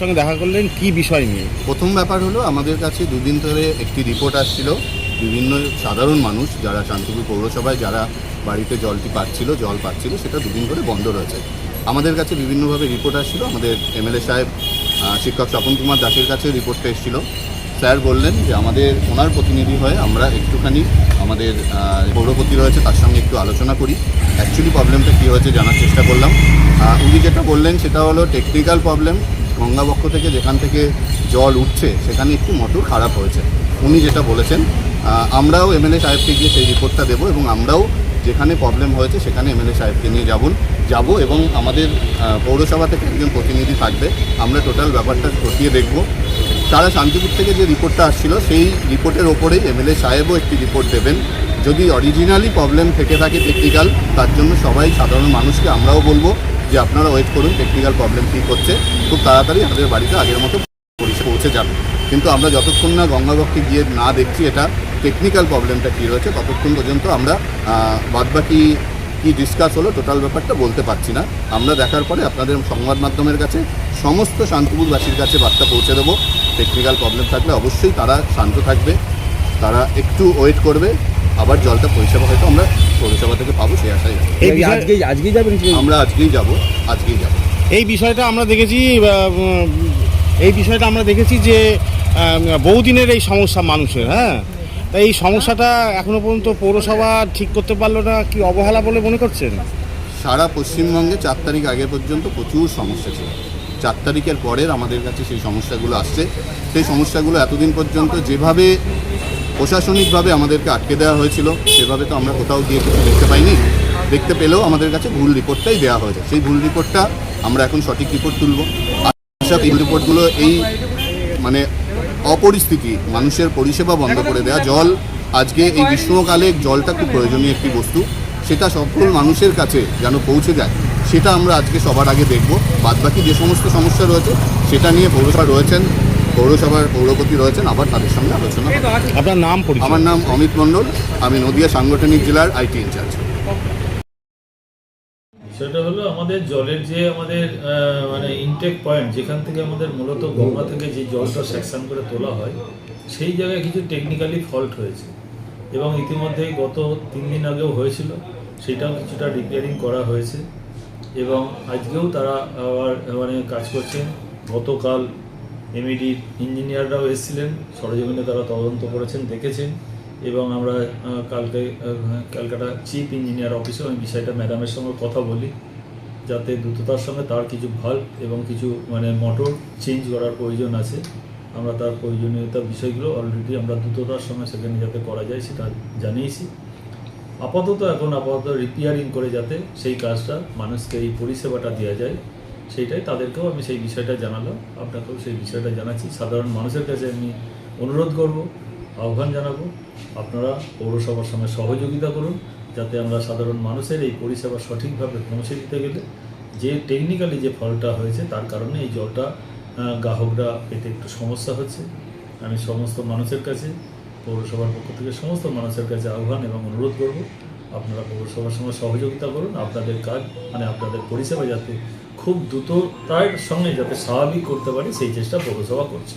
সঙ্গে দেখা করলেন, কি বিষয় নিয়ে? প্রথম ব্যাপার হলো, আমাদের কাছে দুদিন ধরে একটি রিপোর্ট আসছিল। বিভিন্ন সাধারণ মানুষ যারা শান্তিপুর পৌরসভায় যারা বাড়িতে জল পাচ্ছিল, সেটা দুদিন ধরে বন্ধ রয়েছে। আমাদের কাছে বিভিন্নভাবে রিপোর্ট আসছিল। আমাদের এমএলএ সাহেব শিক্ষক স্বপন কুমার দাসের কাছে রিপোর্টটা এসেছিল। স্যার বললেন যে ওনার প্রতিনিধি হয়ে আমরা একটুখানি আমাদের পৌরপতি রয়েছে তার সঙ্গে একটু আলোচনা করি, অ্যাকচুয়ালি প্রবলেমটা কী হয়েছে জানার চেষ্টা করলাম। উনি যেটা বললেন সেটা হলো টেকনিক্যাল প্রবলেম। গঙ্গাবক্ষ থেকে যেখান থেকে জল উঠছে সেখানে একটু মোটর খারাপ হয়েছে, উনি যেটা বলেছেন। আমরাও এমএলএ সাহেবকে গিয়ে সেই রিপোর্টটা দেবো এবং আমরাও যেখানে প্রবলেম হয়েছে সেখানে এমএলএ সাহেবকে নিয়ে যাব এবং আমাদের পৌরসভা থেকে একজন প্রতিনিধি থাকবে। আমরা টোটাল ব্যাপারটা খতিয়ে দেখব। তারা শান্তিপুর থেকে যে রিপোর্টটা আসছিল সেই রিপোর্টের ওপরেই এমএলএ সাহেবও একটি রিপোর্ট দেবেন। যদি অরিজিনালি প্রবলেম থেকে থাকে টেকনিক্যাল, তার জন্য সবাই সাধারণ মানুষকে আমরাও বলবো যে আপনারা ওয়েট করুন, টেকনিক্যাল প্রবলেম ঠিক হচ্ছে, খুব তাড়াতাড়ি আমাদের বাড়িতে আগের মতো পৌঁছে যাবে। কিন্তু আমরা যতক্ষণ না গঙ্গাবক্ষে গিয়ে না দেখছি এটা টেকনিক্যাল প্রবলেমটা কী রয়েছে, ততক্ষণ পর্যন্ত আমরা বাদবাকি কী ডিসকাস হলো টোটাল ব্যাপারটা বলতে পারছি না। আমরা দেখার পরে আপনাদের সংবাদ মাধ্যমের কাছে, সমস্ত শান্তিপুরবাসীর কাছে বার্তা পৌঁছে দেবো। টেকনিক্যাল প্রবলেম থাকলে অবশ্যই তারা শান্ত থাকবে, তারা একটু ওয়েট করবে, আবার জলটা পরিষেবা হয়তো আমরা পৌরসভা থেকে পাবো সেই আশাই। আজকেই যাবেন? আমরা আজকেই যাব। এই বিষয়টা আমরা দেখেছি যে বহুদিনের এই সমস্যা মানুষের, তাই এই সমস্যাটা এখনো পর্যন্ত পৌরসভা ঠিক করতে পারলো না, কি অবহেলা বলে মনে করছেন? সারা পশ্চিমবঙ্গে 4 তারিখ আগে পর্যন্ত প্রচুর সমস্যা ছিল। 4 তারিখের পরের আমাদের কাছে সেই সমস্যাগুলো আসছে। সেই সমস্যাগুলো এতদিন পর্যন্ত যেভাবে প্রশাসনিকভাবে আমাদেরকে আটকে দেওয়া হয়েছিল, সেভাবে তো আমরা কোথাও গিয়ে কিছু দেখতে পাইনি। দেখতে পেলেও আমাদের কাছে ভুল রিপোর্টটাই দেওয়া হয়েছে। সেই ভুল রিপোর্টটা আমরা এখন সঠিক রিপোর্ট তুলব। আর এই রিপোর্টগুলো এই অপরিস্থিতি, মানুষের পরিষেবা বন্ধ করে দেওয়া, জল আজকে এই গ্রীষ্মকালে জলটা খুব প্রয়োজনীয় একটি বস্তু, সেটা সকল মানুষের কাছে যেন পৌঁছে যায়, সেটা আমরা আজকে সবার আগে দেখব। বাদবাকি যে সমস্ত সমস্যা রয়েছে সেটা নিয়ে পৌরসভার পৌরপতি রয়েছেন, আবার তাদের সঙ্গে আলোচনা। আপনার নাম? আমার নাম অমিত মণ্ডল, আমি নদিয়া সাংগঠনিক জেলার আইটি ইনচার্জ। সেটা হলো আমাদের জলের যে আমাদের ইনটেক পয়েন্ট, যেখান থেকে আমাদের মূলত গঙ্গা থেকে যে জলটা সেকশন করে তোলা হয়, সেই জায়গায় কিছু টেকনিক্যালি ফল্ট হয়েছে এবং ইতিমধ্যেই গত 3 দিন আগেও হয়েছিল, সেটাও কিছুটা রিপেয়ারিং করা হয়েছে এবং আজকেও তারা আবার কাজ করছেন। গতকাল এমইডি ইঞ্জিনিয়াররাও এসেছিলেন, সরজমিনে তারা তদন্ত করেছেন, দেখেছেন এবং আমরা ক্যালকাটা চিফ ইঞ্জিনিয়ার অফিসে ওই বিষয়টা ম্যাডামের সঙ্গে কথা বলি, যাতে দ্রুততার সঙ্গে তার কিছু ভাল্ব এবং কিছু মোটর চেঞ্জ করার প্রয়োজন আছে। আমরা তার প্রয়োজনীয়তা বিষয়গুলো অলরেডি আমরা দ্রুততার সঙ্গে সেখানে যাতে করা যায় সেটা জানিয়েছি। আপাতত রিপেয়ারিং করে যাতে সেই কাজটা মানুষকে এই পরিষেবাটা দেওয়া যায়, সেইটাই তাদেরকেও আমি সেই বিষয়টা জানালাম, আপনাকেও সেই বিষয়টা জানাচ্ছি। সাধারণ মানুষের কাছে আমি অনুরোধ করব, আহ্বান জানাবো, আপনারা পৌরসভার সঙ্গে সহযোগিতা করুন, যাতে আমরা সাধারণ মানুষের এই পরিষেবা সঠিকভাবে পৌঁছে দিতে গেলে যে টেকনিক্যালি যে ফলটা হয়েছে তার কারণে এই জলটা গ্রাহকরা পেতে একটু সমস্যা হচ্ছে। আমি সমস্ত মানুষের কাছে, পৌরসভার পক্ষ থেকে সমস্ত মানুষের কাছে আহ্বান এবং অনুরোধ করব, আপনারা পৌরসভার সঙ্গে সহযোগিতা করুন। আপনাদের কাজ আপনাদের পরিষেবা যাতে খুব দ্রুততার সঙ্গে যাতে স্বাভাবিক করতে পারি সেই চেষ্টা পৌরসভা করছে।